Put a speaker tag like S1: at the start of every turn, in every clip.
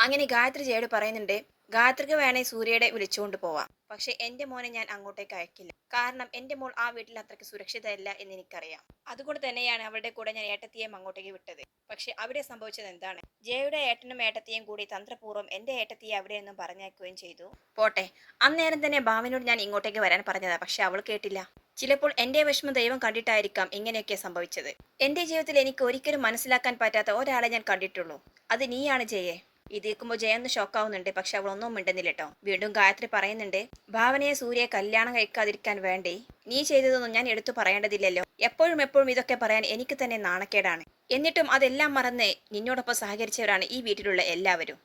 S1: അങ്ങനെ ഗായത്രി ജയോട് പറയുന്നുണ്ട്, ഗായത്രിക്ക് വേണേ സൂര്യയുടെ വിളിച്ചുകൊണ്ട് പോവാം, പക്ഷെ എന്റെ മോനെ ഞാൻ അങ്ങോട്ടേക്ക് അയക്കില്ല. കാരണം എന്റെ മോൾ ആ വീട്ടിൽ അത്രയ്ക്ക് സുരക്ഷിതയല്ല എന്ന് എനിക്കറിയാം. അതുകൊണ്ട് തന്നെയാണ് അവളുടെ കൂടെ ഞാൻ ഏട്ടത്തിയെയും അങ്ങോട്ടേക്ക് വിട്ടത്. പക്ഷെ അവിടെ സംഭവിച്ചത് എന്താണ്? ജയയുടെ ഏട്ടനും ഏട്ടത്തിയും കൂടി തന്ത്രപൂർവ്വം എന്റെ ഏട്ടത്തിയെ അവിടെ നിന്നും പറഞ്ഞയക്കുകയും ചെയ്തു. പോട്ടെ, അന്നേരം തന്നെ ഭാവനോട് ഞാൻ ഇങ്ങോട്ടേക്ക് വരാൻ പറഞ്ഞതാ, പക്ഷെ അവൾ കേട്ടില്ല. ചിലപ്പോൾ എന്റെ വിഷമം ദൈവം കണ്ടിട്ടായിരിക്കാം ഇങ്ങനെയൊക്കെ സംഭവിച്ചത്. എന്റെ ജീവിതത്തിൽ എനിക്ക് ഒരിക്കലും മനസ്സിലാക്കാൻ പറ്റാത്ത ഒരാളെ ഞാൻ കണ്ടിട്ടുള്ളൂ. അത് നീയാണ് ജയെ. ഇത് കേൾക്കുമ്പോൾ ജയ ഒന്ന് ഷോക്കാവുന്നുണ്ട്, പക്ഷെ അവൾ ഒന്നും മിണ്ടുന്നില്ല കേട്ടോ. വീണ്ടും ഗായത്രി പറയുന്നുണ്ട്, ഭാവനയെ സൂര്യയെ കല്യാണം കഴിക്കാതിരിക്കാൻ വേണ്ടി നീ ചെയ്തതൊന്നും ഞാൻ എടുത്തു പറയേണ്ടതില്ലല്ലോ. എപ്പോഴും എപ്പോഴും ഇതൊക്കെ പറയാൻ എനിക്ക് തന്നെ നാണക്കേടാണ്. എന്നിട്ടും അതെല്ലാം മറന്ന് നിന്നോടൊപ്പം സഹകരിച്ചവരാണ് ഈ വീട്ടിലുള്ള എല്ലാവരും.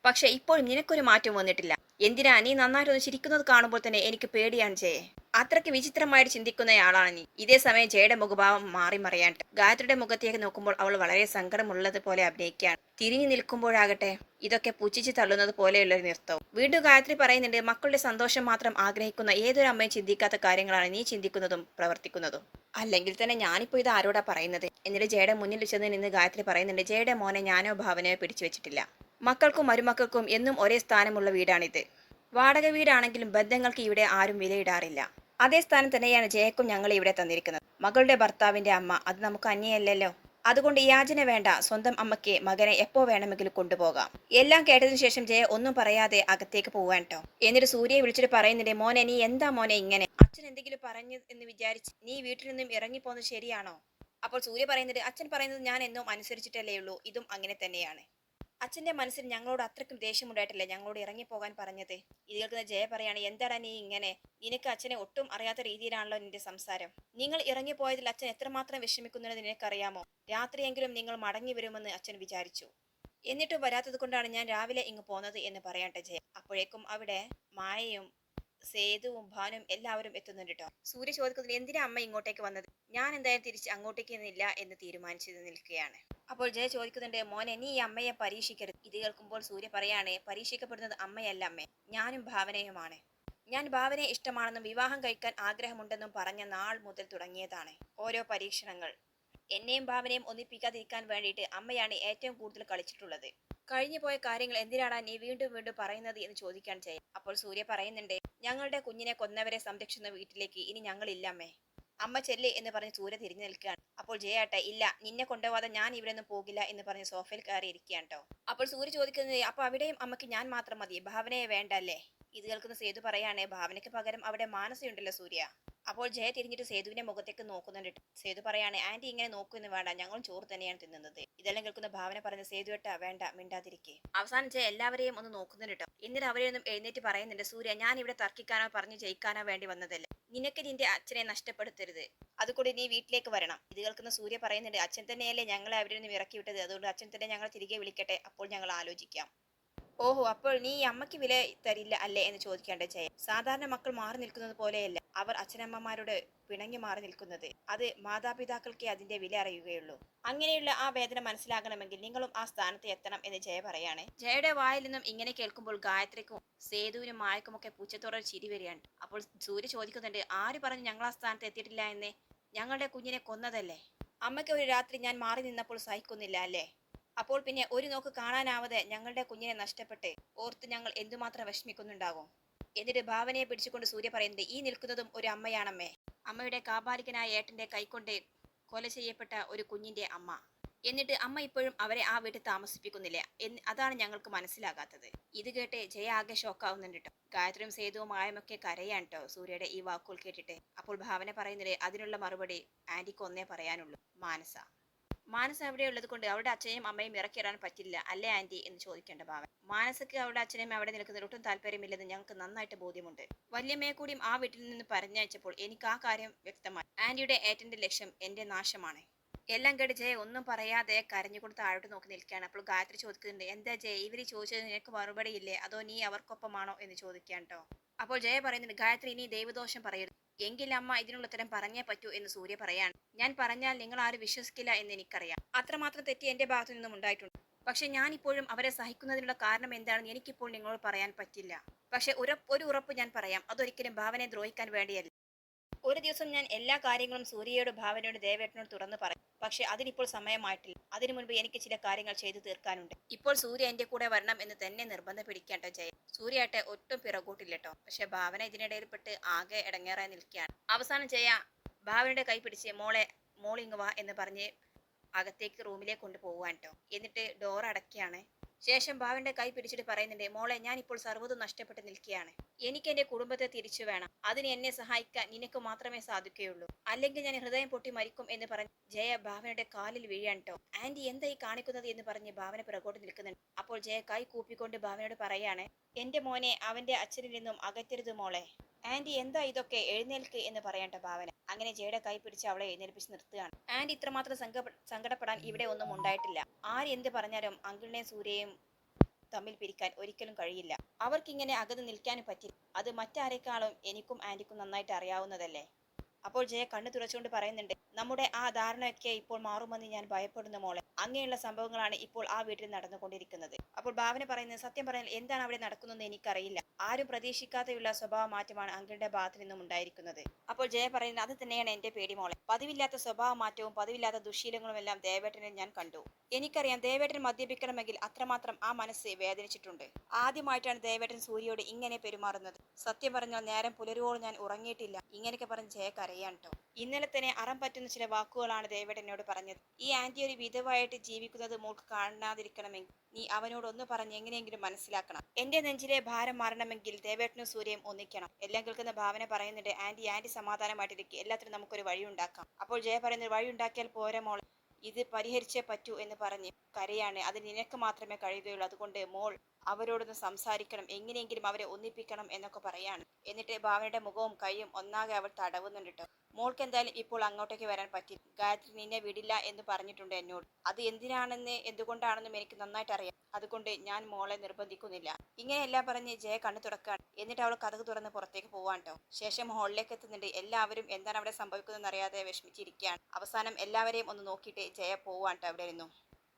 S1: പക്ഷെ ഇപ്പോഴും നിനക്കൊരു മാറ്റം വന്നിട്ടില്ല. എന്തിനാ നീ നന്നായിട്ടൊന്ന് ചിരിക്കുന്നത് കാണുമ്പോൾ തന്നെ എനിക്ക് പേടിയാണ് ജയെ. അത്രയ്ക്ക് വിചിത്രമായിട്ട് ചിന്തിക്കുന്നയാളാണ് നീ. ഇതേ സമയം ജയയുടെ മുഖഭാവം മാറി മറിയാൻ ഗായത്രിയുടെ മുഖത്തേക്ക് നോക്കുമ്പോൾ അവൾ വളരെ സങ്കടമുള്ളത് പോലെ അഭിനയിക്കുകയാണ്. തിരിഞ്ഞു നിൽക്കുമ്പോഴാകട്ടെ ഇതൊക്കെ പുച്ഛിച്ച് തള്ളുന്നത് പോലെയുള്ള ഒരു നൃത്തവും. വീണ്ടും ഗായത്രി പറയുന്നുണ്ട്, മക്കളുടെ സന്തോഷം മാത്രം ആഗ്രഹിക്കുന്ന ഏതൊരു അമ്മയും ചിന്തിക്കാത്ത കാര്യങ്ങളാണ് നീ ചിന്തിക്കുന്നതും പ്രവർത്തിക്കുന്നതും. അല്ലെങ്കിൽ തന്നെ ഞാനിപ്പോ ഇത് ആരോടാ പറയുന്നത്? എന്നിട്ട് ജയയുടെ മുന്നിൽ ചെന്ന് നിന്ന് ഗായത്രി പറയുന്നുണ്ട്, ജയയുടെ മോനെ ഞാനോ ഭാവനയോ പിടിച്ചു വെച്ചിട്ടില്ല. മക്കൾക്കും മരുമക്കൾക്കും എന്നും ഒരേ സ്ഥാനമുള്ള വീടാണിത്. വാടക വീടാണെങ്കിലും ബന്ധങ്ങൾക്ക് ഇവിടെ ആരും വിലയിടാറില്ല. അതേ സ്ഥാനം തന്നെയാണ് ജയക്കും ഞങ്ങൾ ഇവിടെ തന്നിരിക്കുന്നത്. മകളുടെ ഭർത്താവിന്റെ അമ്മ അത് നമുക്ക് അന്യയല്ലല്ലോ. അതുകൊണ്ട് യാചന വേണ്ട. സ്വന്തം അമ്മയ്ക്ക് മകനെ എപ്പോ വേണമെങ്കിലും കൊണ്ടുപോകാം. എല്ലാം കേട്ടതിനു ശേഷം ജയ ഒന്നും പറയാതെ അകത്തേക്ക് പോവാൻ ട്ടോ. എന്നിട്ട് സൂര്യയെ വിളിച്ചിട്ട് പറയുന്നുണ്ട്, മോനെ നീ എന്താ മോനെ ഇങ്ങനെ? അച്ഛൻ എന്തെങ്കിലും പറഞ്ഞു എന്ന് വിചാരിച്ച് നീ വീട്ടിൽ നിന്നും ഇറങ്ങിപ്പോന്നത് ശരിയാണോ? അപ്പോൾ സൂര്യ പറയുന്നുണ്ട്, അച്ഛൻ പറയുന്നത് ഞാൻ എന്നും അനുസരിച്ചിട്ടല്ലേ ഉള്ളൂ. ഇതും അങ്ങനെ തന്നെയാണ്. അച്ഛന്റെ മനസ്സിൽ ഞങ്ങളോട് അത്രയ്ക്കും ദേഷ്യമുണ്ടായിട്ടല്ലേ ഞങ്ങളോട് ഇറങ്ങിപ്പോകാൻ പറഞ്ഞത്. ഇത് കേൾക്കുന്ന ജയ പറയാണ്, എന്താടാ നീ ഇങ്ങനെ? നിനക്ക് അച്ഛനെ ഒട്ടും അറിയാത്ത രീതിയിലാണല്ലോ നിന്റെ സംസാരം. നിങ്ങൾ ഇറങ്ങിപ്പോയതിൽ അച്ഛൻ എത്രമാത്രം വിഷമിക്കുന്നുണ്ടെന്ന് നിനക്കറിയാമോ? രാത്രിയെങ്കിലും നിങ്ങൾ മടങ്ങി വരുമെന്ന് അച്ഛൻ വിചാരിച്ചു. എന്നിട്ടും വരാത്തത് കൊണ്ടാണ് ഞാൻ രാവിലെ ഇങ്ങ് പോന്നത് എന്ന് പറയട്ടെ ജയ. അപ്പോഴേക്കും അവിടെ മായയും സേതുവും ഭാനും എല്ലാവരും എത്തുന്നുണ്ട് കേട്ടോ. സൂര്യ ചോദിക്കുന്നത്, എന്തിനാ അമ്മ ഇങ്ങോട്ടേക്ക് വന്നത്? ഞാൻ എന്തായാലും തിരിച്ച് അങ്ങോട്ടേക്ക് ഇല്ല എന്ന് തീരുമാനിച്ചു നിൽക്കുകയാണ്. അപ്പോൾ ജയ ചോദിക്കുന്നുണ്ട്, മോനെ നീ ഈ അമ്മയെ പരീക്ഷിക്കരുത്. ഇത് കേൾക്കുമ്പോൾ സൂര്യ പറയാണ്, പരീക്ഷിക്കപ്പെടുന്നത് അമ്മയല്ല അമ്മേ, ഞാനും ഭാവനയുമാണ്. ഞാൻ ഭാവനയെ ഇഷ്ടമാണെന്നും വിവാഹം കഴിക്കാൻ ആഗ്രഹമുണ്ടെന്നും പറഞ്ഞ നാൾ മുതൽ തുടങ്ങിയതാണ് ഓരോ പരീക്ഷണങ്ങൾ. എന്നെയും ഭാവനയും ഒന്നിപ്പിക്കാതിരിക്കാൻ വേണ്ടിയിട്ട് അമ്മയാണ് ഏറ്റവും കൂടുതൽ കളിച്ചിട്ടുള്ളത്. കഴിഞ്ഞു പോയ കാര്യങ്ങൾ എന്തിനാണ് നീ വീണ്ടും വീണ്ടും പറയുന്നത് എന്ന് ചോദിക്കാൻ ചെയ്യും. അപ്പോൾ സൂര്യ പറയുന്നുണ്ട്, ഞങ്ങളുടെ കുഞ്ഞിനെ കൊന്നവരെ സംരക്ഷിക്കുന്ന വീട്ടിലേക്ക് ഇനി ഞങ്ങളില്ല അമ്മേ. അമ്മ ചെല്ല് എന്ന് പറഞ്ഞ് സൂര്യ തിരിഞ്ഞു നിൽക്കുകയാണ്. അപ്പോൾ ജയാട്ടെ, ഇല്ല നിന്നെ കൊണ്ടുപോകാതെ ഞാൻ ഇവിടെ ഒന്നും പോകില്ല എന്ന് പറഞ്ഞ് സോഫയിൽ കയറി ഇരിക്കുകയാണ് കേട്ടോ. അപ്പോൾ സൂര്യ ചോദിക്കുന്നത്, അപ്പൊ അവിടെയും അമ്മയ്ക്ക് ഞാൻ മാത്രം മതി, ഭാവനയെ വേണ്ടല്ലേ? ഇത് കേൾക്കുന്ന സേതു പറയാണ്, ഭാവനയ്ക്ക് പകരം അവിടെ മാനസയുണ്ടല്ലോ സൂര്യ. അപ്പോൾ ജയ തിരിഞ്ഞിട്ട് സേതുവിന്റെ മുഖത്തേക്ക് നോക്കുന്നുണ്ട്. സേതു പറയാണ്, ആന്റി ഇങ്ങനെ നോക്കുമെന്ന് വേണ്ട, ഞങ്ങളും ചോറ് തന്നെയാണ് തിന്നുന്നത്. ഇതെല്ലാം കേൾക്കുന്ന ഭാവന പറഞ്ഞ, സേതു ഏട്ടാ വേണ്ട, മിണ്ടാതിരിക്കേ. അവസാനം ജയ എല്ലാവരെയും ഒന്ന് നോക്കുന്നുണ്ട് കേട്ടോ. എന്നിട്ട് അവരെയൊന്നും എഴുന്നേറ്റ് പറയുന്നുണ്ട്, സൂര്യ ഞാൻ ഇവിടെ തർക്കിക്കാനോ പറഞ്ഞ് ജയിക്കാനോ വേണ്ടി വന്നതല്ല. നിനക്ക് നിന്റെ അച്ഛനെ നഷ്ടപ്പെടുത്തരുത്. അതുകൊണ്ട് നീ വീട്ടിലേക്ക് വരണം. ഇത് കേൾക്കുന്ന സൂര്യ പറയുന്നുണ്ട്, അച്ഛൻ തന്നെയല്ലേ ഞങ്ങളെ അവരിൽ നിന്ന് ഇറക്കി വിട്ടത്, അതുകൊണ്ട് അച്ഛൻ തന്നെ ഞങ്ങൾ തിരികെ വിളിക്കട്ടെ, അപ്പോൾ ഞങ്ങൾ ആലോചിക്കാം. ഓഹോ, അപ്പോൾ നീ ഈ അമ്മയ്ക്ക് വില തരില്ല അല്ലേ എന്ന് ചോദിക്കേണ്ട ജയ. സാധാരണ മക്കൾ മാറി നിൽക്കുന്നത് പോലെയല്ല അവർ അച്ഛനമ്മമാരോട് പിണങ്ങി മാറി നിൽക്കുന്നത്. അത് മാതാപിതാക്കൾക്ക് അതിന്റെ വില അറിയുകയുള്ളൂ. അങ്ങനെയുള്ള ആ വേദന മനസ്സിലാകണമെങ്കിൽ നിങ്ങളും ആ സ്ഥാനത്ത് എത്തണം എന്ന് ജയ പറയാണ്. ജയയുടെ വായിൽ നിന്നും ഇങ്ങനെ കേൾക്കുമ്പോൾ ഗായത്രിക്കും സേതുവിനും മായക്കുമൊക്കെ പുച്ഛത്തോടെ ചിരി വരികയാണ്. അപ്പോൾ സൂര്യ ചോദിക്കുന്നുണ്ട്, ആര് പറഞ്ഞു ഞങ്ങൾ ആ സ്ഥാനത്ത് എത്തിയിട്ടില്ല എന്ന്? ഞങ്ങളുടെ കുഞ്ഞിനെ കൊന്നതല്ലേ? അമ്മയ്ക്ക് ഒരു രാത്രി ഞാൻ മാറി നിന്നപ്പോൾ സഹിക്കുന്നില്ല അല്ലേ? അപ്പോൾ പിന്നെ ഒരു നോക്ക് കാണാനാവാതെ ഞങ്ങളുടെ കുഞ്ഞിനെ നഷ്ടപ്പെട്ട് ഓർത്ത് ഞങ്ങൾ എന്തുമാത്രം വിഷമിക്കുന്നുണ്ടാവും. എന്നിട്ട് ഭാവനയെ പിടിച്ചുകൊണ്ട് സൂര്യ പറയുന്നത്, ഈ നിൽക്കുന്നതും ഒരു അമ്മയാണമ്മേ. അമ്മയുടെ കാപാലികനായ ഏട്ടന്റെ കൈകൊണ്ട് കൊല ചെയ്യപ്പെട്ട ഒരു കുഞ്ഞിന്റെ അമ്മ. എന്നിട്ട് അമ്മ ഇപ്പോഴും അവരെ ആ വീട്ടിൽ താമസിപ്പിക്കുന്നില്ല. അതാണ് ഞങ്ങൾക്ക് മനസ്സിലാകാത്തത്. ഇത് കേട്ട് ജയ ആകെ ഷോക്കാവുന്നുണ്ട് കേട്ടോ. ഗായത്രിയും സേതുവും മായമൊക്കെ കരയാണ് കേട്ടോ സൂര്യയുടെ ഈ വാക്കുകൾ കേട്ടിട്ട്. അപ്പോൾ ഭാവന പറയുന്നത്, അതിനുള്ള മറുപടി ആന്റിക്ക് ഒന്നേ പറയാനുള്ളൂ, മാനസ. മാനസ അവിടെ ഉള്ളത് കൊണ്ട് അവരുടെ അച്ഛനെയും അമ്മയും ഇറക്കിയിടാൻ പറ്റില്ല അല്ലേ ആന്റി എന്ന് ചോദിക്കേണ്ട ഭാവൻ. മാനസക്ക് അവരുടെ അച്ഛനെയും അവിടെ നിൽക്കുന്നതിൽ ഒട്ടും താല്പര്യമില്ലെന്ന് ഞങ്ങൾക്ക് നന്നായിട്ട് ബോധ്യമുണ്ട്. വല്യമ്മയെ കൂടിയും ആ വീട്ടിൽ നിന്ന് പറഞ്ഞയച്ചപ്പോൾ എനിക്ക് ആ കാര്യം വ്യക്തമായി. ആന്റിയുടെ ഏട്ടന്റെ ലക്ഷ്യം എന്റെ നാശമാണ്. എല്ലാം കേട്ട് ജയ ഒന്നും പറയാതെ കരഞ്ഞുകൊണ്ട് താഴോട്ട് നോക്കി നിൽക്കുകയാണ്. അപ്പോൾ ഗായത്രി ചോദിക്കുന്നുണ്ട്, എന്താ ജയ ഇവര് ചോദിച്ചത് നിനക്ക് മറുപടി ഇല്ലേ, അതോ നീ അവർക്കൊപ്പമാണോ എന്ന് ചോദിക്കാൻ കേട്ടോ. അപ്പോൾ ജയ പറയുന്നുണ്ട്, ഗായത്രി ഇനി ദൈവദോഷം പറയരുത്. എങ്കിൽ അമ്മ ഇതിനുള്ള ഉത്തരം പറഞ്ഞേ പറ്റൂ എന്ന് സൂര്യ പറയാണ്. ഞാൻ പറഞ്ഞാൽ നിങ്ങൾ ആരും വിശ്വസിക്കില്ല എന്ന് എനിക്കറിയാം. അത്രമാത്രം തെറ്റി എന്റെ ഭാഗത്തു നിന്നും ഉണ്ടായിട്ടുണ്ട്. പക്ഷെ ഞാൻ ഇപ്പോഴും അവരെ സഹിക്കുന്നതിനുള്ള കാരണം എന്താണെന്ന് എനിക്കിപ്പോൾ നിങ്ങളോട് പറയാൻ പറ്റില്ല. പക്ഷെ ഒരു ഉറപ്പ് ഞാൻ പറയാം, അതൊരിക്കലും ഭാവനയെ ദ്രോഹിക്കാൻ വേണ്ടിയല്ല. ഒരു ദിവസം ഞാൻ എല്ലാ കാര്യങ്ങളും സൂര്യയോട് ഭാവനയോട് ദേവേട്ടനോട് തുറന്നു പറയും. പക്ഷെ അതിനിപ്പോൾ സമയമായിട്ടില്ല. അതിനു മുൻപ് എനിക്ക് ചില കാര്യങ്ങൾ ചെയ്തു തീർക്കാനുണ്ട്. ഇപ്പോൾ സൂര്യ എന്റെ കൂടെ വരണം എന്ന് തന്നെ നിർബന്ധം പിടിക്കേണ്ട ജയ. സൂര്യയാട്ടെ ഒട്ടും പിറകോട്ടില്ലട്ടോ. പക്ഷെ ഭാവന ഇതിനിടയിൽപ്പെട്ട് ആകെ ഇടങ്ങേറായി നിൽക്കുകയാണ്. അവസാനം ജയ ഭാവനയുടെ കൈ പിടിച്ച് മോളിങ് വാ എന്ന് പറഞ്ഞ് അകത്തേക്ക് റൂമിലേക്ക് കൊണ്ടുപോകാൻ കേട്ടോ. എന്നിട്ട് ഡോർ അടയ്ക്കുകയാണ്. ശേഷം ഭാവന്റെ കൈ പിടിച്ചിട്ട് പറയുന്നുണ്ട്, മോളെ ഞാൻ ഇപ്പോൾ സർവ്വതും നഷ്ടപ്പെട്ട് നിൽക്കുകയാണ്. എനിക്ക് എന്റെ കുടുംബത്തെ തിരിച്ചു വേണം. അതിന് എന്നെ സഹായിക്കാൻ നിനക്ക് മാത്രമേ സാധിക്കുകയുള്ളൂ. അല്ലെങ്കിൽ ഞാൻ ഹൃദയം പൊട്ടി മരിക്കും എന്ന് പറഞ്ഞ് ജയ ഭാവനയുടെ കാലിൽ വീഴാൻ ട്ടോ. ആന്റി എന്താ ഈ കാണിക്കുന്നത് എന്ന് പറഞ്ഞ് ഭാവന പിറകോട്ട് നിൽക്കുന്നുണ്ട്. അപ്പോൾ ജയ കൈ കൂപ്പിക്കൊണ്ട് ഭാവനയോട് പറയാണ്, എന്റെ മോനെ അവന്റെ അച്ഛനിൽ നിന്നും അകറ്റരുത് മോളെ. ആന്റി എന്താ ഇതൊക്കെ, എഴുന്നേൽക്ക് എന്ന് പറയണ്ട ഭാവന. അങ്ങനെ ജയയുടെ കൈ പിടിച്ച് അവളെ എഴുന്നേൽപ്പിച്ച് നിർത്തുകയാണ്. ആന്റി ഇത്രമാത്രം സങ്കടപ്പെടാൻ ഇവിടെ ഒന്നും ഉണ്ടായിട്ടില്ല. ആര് എന്ത് പറഞ്ഞാലും അങ്കിളിനെയും സൂര്യയും തമ്മിൽ പിരിക്കാൻ ഒരിക്കലും കഴിയില്ല. അവർക്കിങ്ങനെ അകന്ന് നിൽക്കാനും പറ്റില്ല. അത് മറ്റാരെക്കാളും എനിക്കും ആന്റിക്കും നന്നായിട്ട് അറിയാവുന്നതല്ലേ. അപ്പോൾ ജയ കണ്ണു തുറച്ചുകൊണ്ട് പറയുന്നുണ്ട്, നമ്മുടെ ആ ധാരണയൊക്കെ ഇപ്പോൾ മാറുമെന്ന് ഞാൻ ഭയപ്പെടുന്നു മോളെ. അങ്ങനെയുള്ള സംഭവങ്ങളാണ് ഇപ്പോൾ ആ വീട്ടിൽ നടന്നുകൊണ്ടിരിക്കുന്നത്. അപ്പോൾ ഭാവന പറയുന്നത്, സത്യം പറഞ്ഞാൽ എന്താണ് അവിടെ നടക്കുന്നതെന്ന് എനിക്കറിയില്ല. ആരും പ്രതീക്ഷിക്കാതെയുള്ള സ്വഭാവ മാറ്റമാണ് അങ്കിളുടെ ഭാഗത്തു നിന്നും ഉണ്ടായിരിക്കുന്നത്. അപ്പോൾ ജയ പറയുന്നത്, അത് തന്നെയാണ് എന്റെ പേടി മോളെ. പതിവില്ലാത്ത സ്വഭാവ മാറ്റവും പതിവില്ലാത്ത ദുശീലങ്ങളും എല്ലാം ദേവേട്ടനെ ഞാൻ കണ്ടു. എനിക്കറിയാം ദേവേട്ടൻ മദ്യപിക്കണമെങ്കിൽ അത്രമാത്രം ആ മനസ്സ് വേദനിച്ചിട്ടുണ്ട്. ആദ്യമായിട്ടാണ് ദേവേട്ടൻ സൂര്യയോട് ഇങ്ങനെ പെരുമാറുന്നത്. സത്യം പറഞ്ഞാൽ നേരം പുലരുവോളം ഞാൻ ഉറങ്ങിയിട്ടില്ല. ഇങ്ങനെയൊക്കെ പറഞ്ഞ് ജയ കരയാണ് ട്ടോ. ഇന്നലെ തന്നെ അറം പറ്റുന്ന ചില വാക്കുകളാണ് ദേവേട്ടൻ എന്നോട് പറഞ്ഞത്. ഈ ആന്റി ഒരു വിധവായിട്ട് ജീവിക്കുന്നത് മോൾക്ക് കാണാതിരിക്കണമെങ്കിൽ നീ അവനോടൊന്ന് പറഞ്ഞ് എങ്ങനെയെങ്കിലും മനസ്സിലാക്കണം. എന്റെ നെഞ്ചിലെ ഭാരം മാറണമെങ്കിൽ ദേവേട്ടനും സൂര്യയും ഒന്നിക്കണം. എല്ലാം കേൾക്കുന്ന ഭാവന പറയുന്നുണ്ട്, ആന്റി സമാധാനമായിട്ടിരിക്കുക. എല്ലാത്തിനും നമുക്കൊരു വഴി ഉണ്ടാക്കാം. അപ്പോൾ ജയ പറയുന്നത്, വഴി ഉണ്ടാക്കിയാൽ പോരെ മോൾ, ഇത് പരിഹരിച്ചേ പറ്റൂ എന്ന് പറഞ്ഞ് കരയാണ്. അത് നിനക്ക് മാത്രമേ കഴിയുകയുള്ളൂ. അതുകൊണ്ട് മോൾ അവരോടൊന്ന് സംസാരിക്കണം, എങ്ങനെയെങ്കിലും അവരെ ഒന്നിപ്പിക്കണം എന്നൊക്കെ പറയാണ്. എന്നിട്ട് ഭാവനയുടെ മുഖവും കൈയും ഒന്നാകെ അവൾ തടവുന്നുണ്ട് ട്ടോ. മോൾക്ക് എന്തായാലും ഇപ്പോൾ അങ്ങോട്ടേക്ക് വരാൻ പറ്റി. ഗായത്രി നിന്നെ വിടില്ല എന്ന് പറഞ്ഞിട്ടുണ്ട് എന്നോട്. അത് എന്തുകൊണ്ടാണെന്നും എനിക്ക് നന്നായിട്ട് അറിയാം. അതുകൊണ്ട് ഞാൻ മോളെ നിർബന്ധിക്കുന്നില്ല. ഇങ്ങനെയെല്ലാം പറഞ്ഞ് ജയ കണ്ണു തുറക്കാണ്. എന്നിട്ട് അവൾ കതക് തുറന്ന് പുറത്തേക്ക് പോവാൻ ട്ടോ. ശേഷം ഹാളിലേക്ക് എത്തുന്നുണ്ട്. എല്ലാവരും എന്താണ് അവിടെ സംഭവിക്കുന്നതെന്ന് അറിയാതെ വിഷമിച്ചിരിക്കുകയാണ്. അവസാനം എല്ലാവരെയും ഒന്ന് നോക്കിയിട്ട് ജയ പോവാൻ ട്ടോ അവിടെ നിന്നും.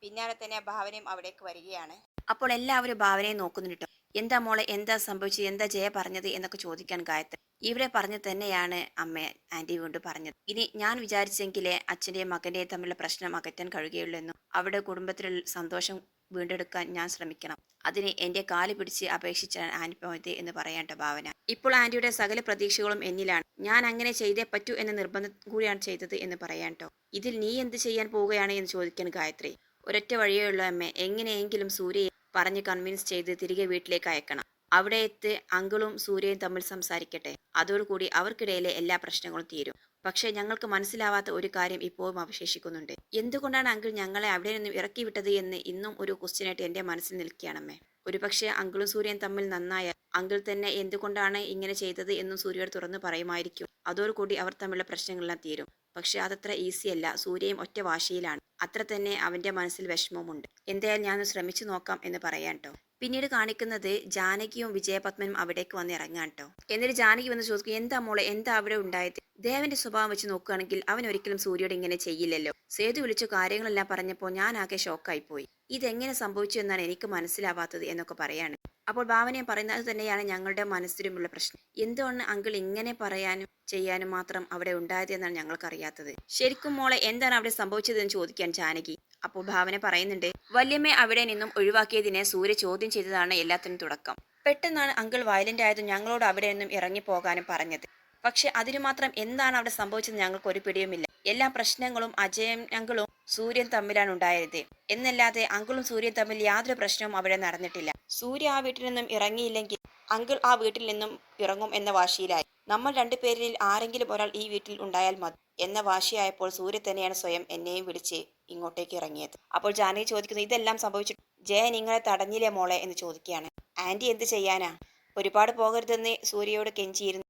S1: പിന്നാലെ തന്നെ ഭാവനയും അവിടേക്ക് വരികയാണ്. അപ്പോൾ എല്ലാവരും ഭാവനയെ നോക്കുന്നുണ്ട്. എന്താ മോളെ, എന്താ സംഭവിച്ചത്, എന്താ ജയ പറഞ്ഞത് എന്നൊക്കെ ചോദിക്കാൻ ഗായത്രി. ഇവിടെ പറഞ്ഞു തന്നെയാണ് അമ്മ ആന്റി വീണ്ടും പറഞ്ഞത്. ഇനി ഞാൻ വിചാരിച്ചെങ്കിലേ അച്ഛന്റെയും മകന്റെയും തമ്മിലുള്ള പ്രശ്നം അകറ്റാൻ കഴിയുകയുള്ളൂ എന്നും അവിടെ കുടുംബത്തിലുള്ള സന്തോഷം വീണ്ടെടുക്കാൻ ഞാൻ ശ്രമിക്കണം. അതിന് എന്റെ കാല് പിടിച്ച് അപേക്ഷിച്ചാണ് ആന്റി പോയത് എന്ന് പറയേണ്ട ഭാവന. ഇപ്പോൾ ആന്റിയുടെ സകല പ്രതീക്ഷകളും എന്നിലാണ്. ഞാൻ അങ്ങനെ ചെയ്തേ പറ്റൂ എന്ന നിർബന്ധം കൂടിയാണ് ചെയ്തത് എന്ന് പറയാൻ ട്ടോ. ഇതിൽ നീ എന്ത് ചെയ്യാൻ പോവുകയാണ് എന്ന് ചോദിക്കാൻ ഗായത്രി. ഒരൊറ്റ വഴിയേ ഉള്ളൂ അമ്മേ, എങ്ങനെയെങ്കിലും സൂര്യയെ പറഞ്ഞ് കൺവിൻസ് ചെയ്ത് തിരികെ വീട്ടിലേക്ക് അയക്കണം. അവിടെ എത്തി അങ്കിളും സൂര്യയും തമ്മിൽ സംസാരിക്കട്ടെ. അതോടുകൂടി അവർക്കിടയിലെ എല്ലാ പ്രശ്നങ്ങളും തീരും. പക്ഷെ ഞങ്ങൾക്ക് മനസ്സിലാവാത്ത ഒരു കാര്യം ഇപ്പോഴും അവശേഷിക്കുന്നുണ്ട്. എന്തുകൊണ്ടാണ് അങ്കിൾ ഞങ്ങളെ അവിടെ നിന്നും ഇറക്കി വിട്ടത് എന്ന് ഇന്നും ഒരു ക്വസ്റ്റ്യനായിട്ട് എന്റെ മനസ്സിൽ നിൽക്കുകയാണമ്മേ. ഒരുപക്ഷെ അങ്കിളും സൂര്യൻ തമ്മിൽ നന്നായാൽ അങ്കിൾ തന്നെ എന്തുകൊണ്ടാണ് ഇങ്ങനെ ചെയ്തത് എന്നും സൂര്യയോട് തുറന്നു പറയുമായിരിക്കും. അതോടുകൂടി അവർ തമ്മിലുള്ള പ്രശ്നങ്ങളെല്ലാം തീരും. പക്ഷെ അതത്ര ഈസിയല്ല. സൂര്യയും ഒറ്റ വാശിയിലാണ്. അത്ര തന്നെ അവന്റെ മനസ്സിൽ വിഷമവുമുണ്ട്. എന്തായാലും ഞാൻ ശ്രമിച്ചു നോക്കാം എന്ന് പറയാൻ ട്ടോ. പിന്നീട് കാണിക്കുന്നത് ജാനകിയും വിജയപത്മനും അവിടേക്ക് വന്ന് ഇറങ്ങാൻ ട്ടോ. എന്നിട്ട് ജാനകി വന്ന് ചോദിക്കും, എന്താ മോളെ, എന്താ അവിടെ ഉണ്ടായത്? ദേവന്റെ സ്വഭാവം വെച്ച് നോക്കുകയാണെങ്കിൽ അവൻ ഒരിക്കലും സൂര്യയോട് ഇങ്ങനെ ചെയ്യില്ലല്ലോ. സേതു വിളിച്ചു കാര്യങ്ങളെല്ലാം പറഞ്ഞപ്പോൾ ഞാൻ ആകെ ഷോക്കായി പോയി. ഇതെങ്ങനെ സംഭവിച്ചു എന്നാണ് എനിക്ക് മനസ്സിലാവാത്തത് എന്നൊക്കെ പറയാണ്. അപ്പോൾ ഭാവനയും പറയുന്നത്, അത് തന്നെയാണ് ഞങ്ങളുടെ മനസ്സിലുമുള്ള പ്രശ്നം. എന്തുകൊണ്ട് അങ്കിൾ ഇങ്ങനെ പറയാനും ചെയ്യാനും മാത്രം അവിടെ ഉണ്ടായത് എന്നാണ് ഞങ്ങൾക്കറിയാത്തത്. ശരിക്കും മോളെ എന്താണ് അവിടെ സംഭവിച്ചതെന്ന് ചോദിക്കാൻ ജാനകി. അപ്പോൾ ഭാവന പറയുന്നുണ്ട്, വല്യമ്മയെ അവിടെ നിന്നും ഒഴിവാക്കിയതിനെ സൂര്യ ചോദ്യം ചെയ്തതാണ് എല്ലാത്തിനും തുടക്കം. പെട്ടെന്നാണ് അങ്കിൾ വയലന്റ് ആയതും ഞങ്ങളോട് അവിടെ നിന്നും ഇറങ്ങിപ്പോകാനും പറഞ്ഞത്. പക്ഷെ അതിനു മാത്രം എന്താണ് അവിടെ സംഭവിച്ചത് ഞങ്ങൾക്ക് ഒരു പിടിയുമില്ല. എല്ലാ പ്രശ്നങ്ങളും അജയൻ അങ്കിളും സൂര്യൻ തമ്മിലാണ് ഉണ്ടായത് എന്നല്ലാതെ അങ്കിളും സൂര്യൻ തമ്മിൽ യാതൊരു പ്രശ്നവും അവിടെ നടന്നിട്ടില്ല. സൂര്യ ആ വീട്ടിൽ നിന്നും ഇറങ്ങിയില്ലെങ്കിൽ അങ്കിൾ ആ വീട്ടിൽ നിന്നും ഇറങ്ങും എന്ന വാശിയിലായി. നമ്മൾ രണ്ടുപേരിൽ ആരെങ്കിലും ഒരാൾ ഈ വീട്ടിൽ ഉണ്ടായാൽ മതി എന്ന വാശിയായപ്പോൾ സൂര്യ തന്നെയാണ് സ്വയം എന്നെയും വിളിച്ച് ഇങ്ങോട്ടേക്ക് ഇറങ്ങിയത്. അപ്പോൾ ജാനകി ചോദിക്കുന്നു, ഇതെല്ലാം സംഭവിച്ചിട്ട് ജയ നിങ്ങളെ തടഞ്ഞില്ലേ മോളെ എന്ന് ചോദിക്കുകയാണ്. ആന്റി എന്ത് ചെയ്യാനാ, ഒരുപാട് പോകരുതെന്ന് സൂര്യയോട് കെഞ്ചിയിരുന്നു.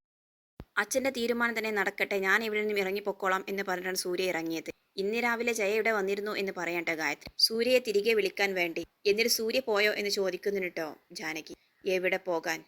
S1: അച്ഛന്റെ തീരുമാനം തന്നെ നടക്കട്ടെ, ഞാൻ ഇവിടെ നിന്നും ഇറങ്ങിപ്പൊക്കോളാം എന്ന് പറഞ്ഞാണ് സൂര്യ ഇറങ്ങിയത്. ഇന്ന് രാവിലെ ജയ ഇവിടെ വന്നിരുന്നു എന്ന് പറയട്ടെ ഗായത്രി, സൂര്യയെ തിരികെ വിളിക്കാൻ വേണ്ടി. എന്നിട്ട് സൂര്യ പോയോ എന്ന് ചോദിക്കുന്നുട്ടോ ജാനകി. എവിടെ പോകാൻ,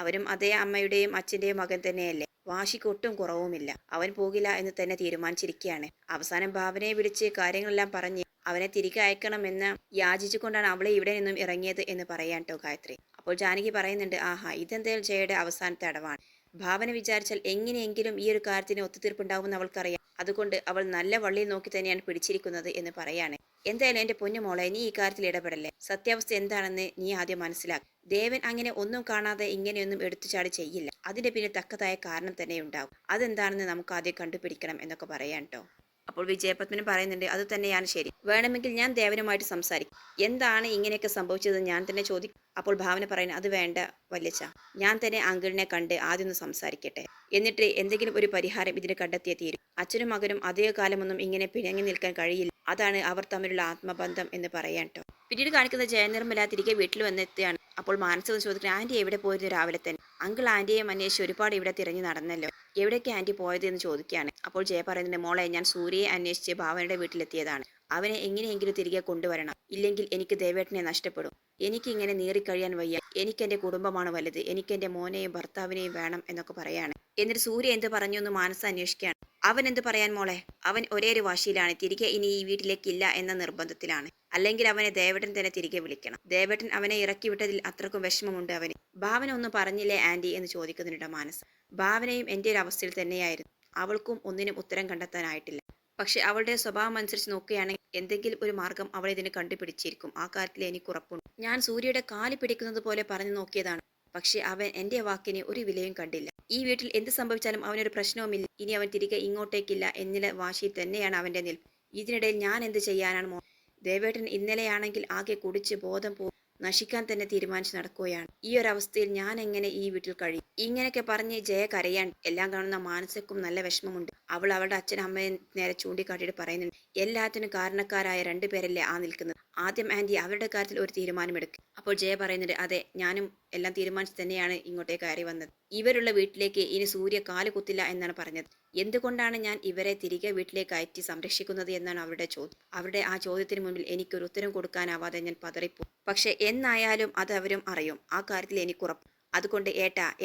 S1: അവരും അതേ അമ്മയുടെയും അച്ഛന്റെയും മകൻ തന്നെയല്ലേ. വാശിക്ക് ഒട്ടും കുറവുമില്ല. അവൻ പോകില്ല എന്ന് തന്നെ തീരുമാനിച്ചിരിക്കുകയാണ്. അവസാനം ഭാവനയെ വിളിച്ച് കാര്യങ്ങളെല്ലാം പറഞ്ഞ് അവനെ തിരികെ അയക്കണമെന്ന് യാചിച്ചുകൊണ്ടാണ് അവളെ ഇവിടെ നിന്നും ഇറങ്ങിയത് എന്ന് പറയാൻ ട്ടോ ഗായത്രി. അപ്പോൾ ജാനകി പറയുന്നുണ്ട്, ആഹാ ഇതെന്തായാലും ജയയുടെ അവസാനത്തെ അടവാണ്. ഭാവന വിചാരിച്ചാൽ എങ്ങനെയെങ്കിലും ഈ ഒരു കാര്യത്തിന് ഒത്തുതീർപ്പുണ്ടാവുമെന്ന് അവൾക്കറിയാം. അതുകൊണ്ട് അവൾ നല്ല വള്ളിയിൽ നോക്കി തന്നെയാണ് പിടിച്ചിരിക്കുന്നത് എന്ന് പറയാണ്. എന്തായാലും എന്റെ പൊന്നു മോളെ, നീ ഈ കാര്യത്തിൽ ഇടപെടല്ലേ. സത്യാവസ്ഥ എന്താണെന്ന് നീ ആദ്യം മനസ്സിലാക്കും. ദേവൻ അങ്ങനെ ഒന്നും കാണാതെ ഇങ്ങനെയൊന്നും എടുത്തുചാടി ചെയ്യില്ല. അതിന്റെ പിന്നിൽ തക്കതായ കാരണം തന്നെ ഉണ്ടാവും. അതെന്താണെന്ന് നമുക്ക് ആദ്യം കണ്ടുപിടിക്കണം എന്നൊക്കെ പറയാൻ കേട്ടോ. അപ്പോൾ വിജയപത്മനും പറയുന്നുണ്ട്, അത് തന്നെയാണ് ശരി. വേണമെങ്കിൽ ഞാൻ ദേവനുമായിട്ട് സംസാരിക്കും. എന്താണ് ഇങ്ങനെയൊക്കെ സംഭവിച്ചതെന്ന് ഞാൻ തന്നെ ചോദിക്കും. അപ്പോൾ ഭാവന പറയുന്നത്, അത് വേണ്ട വല്യച്ഛ, ഞാൻ തന്നെ അങ്കിളിനെ കണ്ട് ആദ്യം ഒന്ന് സംസാരിക്കട്ടെ. എന്നിട്ട് എന്തെങ്കിലും ഒരു പരിഹാരം ഇതിന് കണ്ടെത്തിയേ തീരും. അച്ഛനും മകനും അധിക കാലമൊന്നും ഇങ്ങനെ പിണങ്ങി നിൽക്കാൻ കഴിയില്ല. അതാണ് അവർ തമ്മിലുള്ള ആത്മബന്ധം എന്ന് പറയാൻ കേട്ടോ. പിന്നീട് കാണിക്കുന്ന ജയനിർമ്മല തിരികെ വീട്ടിൽ വന്നെത്തുകയാണ്. അപ്പോൾ മാനസിക ചോദിക്കുന്നത്, ആന്റി എവിടെ പോയിരുന്നു രാവിലെ തന്നെ? അങ്കിൾ ആന്റിയെ അന്വേഷിച്ച് ഒരുപാട് ഇവിടെ തിരഞ്ഞു നടന്നല്ലോ, എവിടേക്ക് ആന്റി പോയത് എന്ന് ചോദിക്കുകയാണ്. അപ്പോൾ ജയ പറയുന്നുണ്ട്, മോളെ, ഞാൻ സൂര്യയെ അന്വേഷിച്ച് ഭാവനയുടെ വീട്ടിലെത്തിയതാണ്. അവനെ എങ്ങനെയെങ്കിലും തിരികെ കൊണ്ടുവരണം. ഇല്ലെങ്കിൽ എനിക്ക് ദേവേട്ടനെ നഷ്ടപ്പെടും. എനിക്കിങ്ങനെ നീറിക്കഴിയാൻ വയ്യ. എനിക്കെന്റെ കുടുംബമാണ് വലുത്. എനിക്കെന്റെ മോനെയും ഭർത്താവിനെയും വേണം എന്നൊക്കെ പറയാണ്. എന്നിട്ട് സൂര്യ എന്ത് പറഞ്ഞു എന്ന് മാനസ അന്വേഷിക്കുകയാണ്. അവൻ എന്ത് പറയാൻ മോളെ? അവൻ ഒരേ ഒരു വാശിയിലാണ്. തിരികെ ഇനി ഈ വീട്ടിലേക്കില്ല എന്ന നിർബന്ധത്തിലാണ്. അല്ലെങ്കിൽ അവനെ ദേവേട്ടൻ തന്നെ തിരികെ വിളിക്കണം. ദേവേട്ടൻ അവനെ ഇറക്കി വിട്ടതിൽ അത്രക്കും വിഷമമുണ്ട് അവന്. ഭാവന ഒന്നും പറഞ്ഞില്ലേ ആന്റി എന്ന് ചോദിക്കുന്നുണ്ട് മാനസ. ഭാവനയും എൻ്റെ ഒരു അവസ്ഥയിൽ തന്നെയായിരുന്നു. അവൾക്കും ഒന്നിനും ഉത്തരം കണ്ടെത്താനായിട്ടില്ല. പക്ഷെ അവളുടെ സ്വഭാവം അനുസരിച്ച് നോക്കുകയാണെങ്കിൽ എന്തെങ്കിലും ഒരു മാർഗം അവൾ ഇതിന് കണ്ടുപിടിച്ചിരിക്കും. ആ കാര്യത്തിൽ എനിക്ക് ഉറപ്പുണ്ട്. ഞാൻ സൂര്യയുടെ കാലി പിടിക്കുന്നത് പോലെ പറഞ്ഞു നോക്കിയതാണ്. പക്ഷെ അവൻ എൻ്റെ വാക്കിന് ഒരു വിലയും കണ്ടില്ല. ഈ വീട്ടിൽ എന്ത് സംഭവിച്ചാലും അവനൊരു പ്രശ്നവുമില്ല. ഇനി അവൻ തിരികെ ഇങ്ങോട്ടേക്കില്ല എന്നുള്ള വാശിയിൽ തന്നെയാണ് അവൻ്റെ നിൽപ്പ്. ഇതിനിടയിൽ ഞാൻ എന്ത് ചെയ്യാനാണ്? ദേവേട്ടൻ ഇന്നലെയാണെങ്കിൽ ആകെ കുടിച്ച് ബോധം നശിക്കാൻ തന്നെ തീരുമാനിച്ച് നടക്കുകയാണ്. ഈ ഒരു അവസ്ഥയിൽ ഞാൻ എങ്ങനെ ഈ വീട്ടിൽ കഴിയും? ഇങ്ങനെയൊക്കെ പറഞ്ഞ് ജയ കരയാൻ. എല്ലാം കാണുന്ന മാനസക്കും നല്ല വിഷമമുണ്ട്. അവൾ അവളുടെ അച്ഛനും അമ്മയെ നേരെ ചൂണ്ടിക്കാട്ടിയിട്ട് പറയുന്നുണ്ട്, എല്ലാത്തിനും കാരണക്കാരായ രണ്ടുപേരല്ലേ ആ നിൽക്കുന്നത്. ആദ്യം ആന്റി അവരുടെ കാര്യത്തിൽ ഒരു തീരുമാനമെടുക്കും. അപ്പോൾ ജയ പറയുന്നുണ്ട്, അതെ, ഞാനും എല്ലാം തീരുമാനിച്ച് തന്നെയാണ് ഇങ്ങോട്ടേക്ക് കയറി വന്നത്. ഇവരുള്ള വീട്ടിലേക്ക് ഇനി സൂര്യ കാല് കുത്തില്ല എന്നാണ് പറഞ്ഞത്. എന്തുകൊണ്ടാണ് ഞാൻ ഇവരെ തിരികെ വീട്ടിലേക്ക് അയറ്റി സംരക്ഷിക്കുന്നത് എന്നാണ് അവരുടെ ചോദ്യം. അവരുടെ ആ ചോദ്യത്തിന് മുമ്പിൽ എനിക്കൊരു ഉത്തരം കൊടുക്കാനാവാതെ ഞാൻ പതറിപ്പോ. പക്ഷെ എന്നായാലും അത് അവരും അറിയും. ആ കാര്യത്തിൽ എനിക്കുറപ്പ്. അതുകൊണ്ട്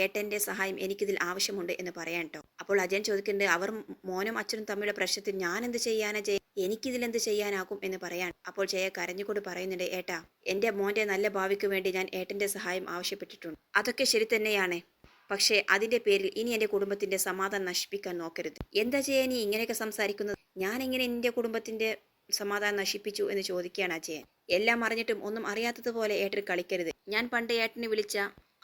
S1: ഏട്ടന്റെ സഹായം എനിക്കിതിൽ ആവശ്യമുണ്ട് എന്ന് പറയാൻ കേട്ടോ. അപ്പോൾ അജയൻ ചോദിക്കുന്നുണ്ട്, അവർ മോനും അച്ഛനും തമ്മിലുള്ള പ്രശ്നത്തിൽ ഞാൻ എന്ത് ചെയ്യാനാ ജയ? എനിക്കിതിലെന്ത് ചെയ്യാനാകും എന്ന് പറയാൻ. അപ്പോൾ ജയ കരഞ്ഞുകൊണ്ട് പറയുന്നുണ്ട്, ഏട്ടാ, എന്റെ മോന്റെ നല്ല ഭാവിക്ക് വേണ്ടി ഞാൻ ഏട്ടന്റെ സഹായം ആവശ്യപ്പെട്ടിട്ടുണ്ട്. അതൊക്കെ ശരി തന്നെയാണ്. പക്ഷേ അതിന്റെ പേരിൽ ഇനി എന്റെ കുടുംബത്തിന്റെ സമാധാനം നശിപ്പിക്കാൻ നോക്കരുത്. എന്താ ചെയ്യാൻ നീ ഇങ്ങനെയൊക്കെ സംസാരിക്കുന്നത്? ഞാൻ എങ്ങനെ എന്റെ കുടുംബത്തിന്റെ സമാധാനം നശിപ്പിച്ചു എന്ന് ചോദിക്കുകയാണ് അജയൻ. എല്ലാം അറിഞ്ഞിട്ടും ഒന്നും അറിയാത്തതുപോലെ ഏട്ടൻ കളിക്കരുത്. ഞാൻ പണ്ട് ഏട്ടനെ വിളിച്ച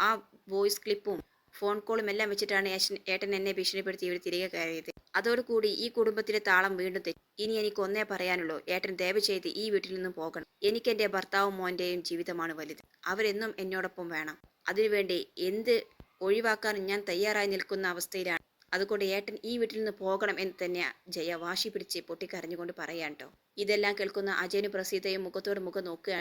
S1: ആ വോയിസ് ക്ലിപ്പും ഫോൺ കോളും എല്ലാം വെച്ചിട്ടാണ് ഏട്ടൻ എന്നെ ഭീഷണിപ്പെടുത്തി ഇവർ തിരികെ കയറിയത്. അതോടുകൂടി ഈ കുടുംബത്തിലെ താളം വീണ്ടും തെറ്റി. ഇനി എനിക്ക് ഒന്നേ പറയാനുള്ളൂ, ഏട്ടൻ ദയവ് ചെയ്ത് ഈ വീട്ടിൽ നിന്നും പോകണം. എനിക്ക് എൻ്റെ ഭർത്താവും മോൻ്റെയും ജീവിതമാണ് വലുത്. അവരെന്നും എന്നോടൊപ്പം വേണം. അതിനുവേണ്ടി എന്ത് ഒഴിവാക്കാനും ഞാൻ തയ്യാറായി നിൽക്കുന്ന അവസ്ഥയിലാണ്. അതുകൊണ്ട് ഏട്ടൻ ഈ വീട്ടിൽ നിന്ന് പോകണം എന്ന് തന്നെ ജയ വാശി പിടിച്ച് പൊട്ടിക്കരഞ്ഞുകൊണ്ട് പറയാൻ കേട്ടോ. ഇതെല്ലാം കേൾക്കുന്ന അജയനും പ്രസീതയും മുഖത്തോട് മുഖം നോക്കുകയാണ്.